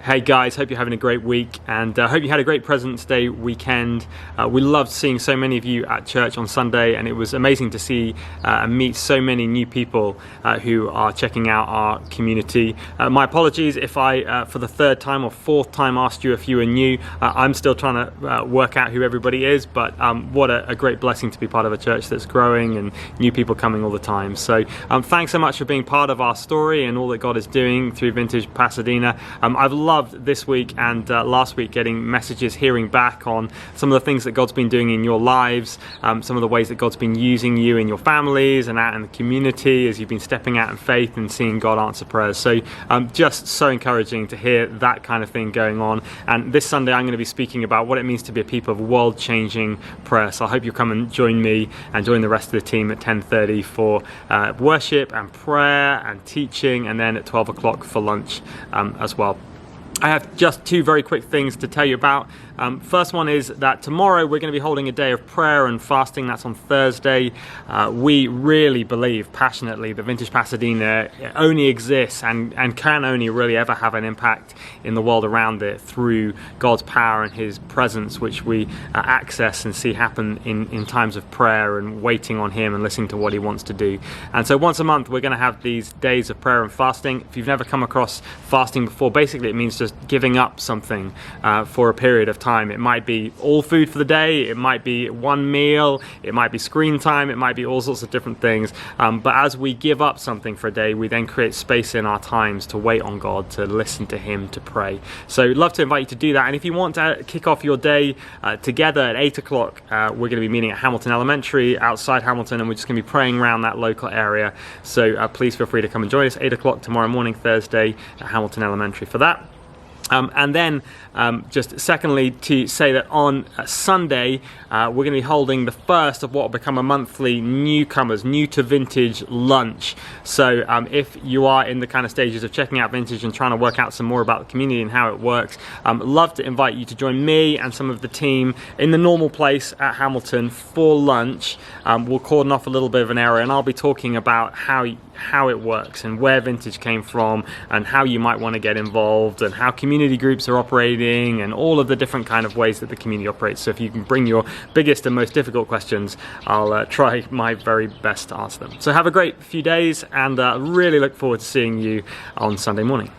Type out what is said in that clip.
Hey guys, hope you're having a great week and hope you had a great President's Day weekend. We loved seeing so many of you at church on Sunday, and it was amazing to see and meet so many new people who are checking out our community. My apologies if I, for the third time or fourth time, asked you if you were new. I'm still trying to work out who everybody is, but what a great blessing to be part of a church that's growing and new people coming all the time. So thanks so much for being part of our story and all that God is doing through Vintage Pasadena. I've loved this week and last week getting messages, hearing back on some of the things that God's been doing in your lives, some of the ways that God's been using you in your families and out in the community as you've been stepping out in faith and seeing God answer prayers. So just so encouraging to hear that kind of thing going on. And this Sunday I'm going to be speaking about what it means to be a people of world-changing prayer. So I hope you'll come and join me and join the rest of the team at 10:30 for worship and prayer and teaching, and then at 12 o'clock for lunch as well. I have just two very quick things to tell you about. First one is that tomorrow we're going to be holding a day of prayer and fasting. That's on Thursday. We really believe passionately that Vintage Pasadena only exists and can only really ever have an impact in the world around it through God's power and His presence, which we access and see happen in times of prayer and waiting on Him and listening to what He wants to do. And so once a month we're going to have these days of prayer and fasting. If you've never come across fasting before, basically it means just giving up something for a period of time. It might be all food for the day, it might be one meal, it might be screen time, it might be all sorts of different things. But as we give up something for a day, we then create space in our times to wait on God, to listen to Him, to pray. So love to invite you to do that. And if you want to kick off your day together at 8 o'clock, we're going to be meeting at Hamilton Elementary outside Hamilton, and we're just going to be praying around that local area. So please feel free to come and join us 8 o'clock tomorrow morning, Thursday, at Hamilton Elementary for that. And then just secondly, to say that on Sunday we're going to be holding the first of what will become a monthly newcomers, new to Vintage lunch. So if you are in the kind of stages of checking out Vintage and trying to work out some more about the community and how it works, love to invite you to join me and some of the team in the normal place at Hamilton for lunch. We'll cordon off a little bit of an area, and I'll be talking about how it works and where Vintage came from and how you might want to get involved and how community groups are operating and all of the different kind of ways that the community operates. So if you can bring your biggest and most difficult questions, I'll try my very best to answer them. So have a great few days, and really look forward to seeing you on Sunday morning.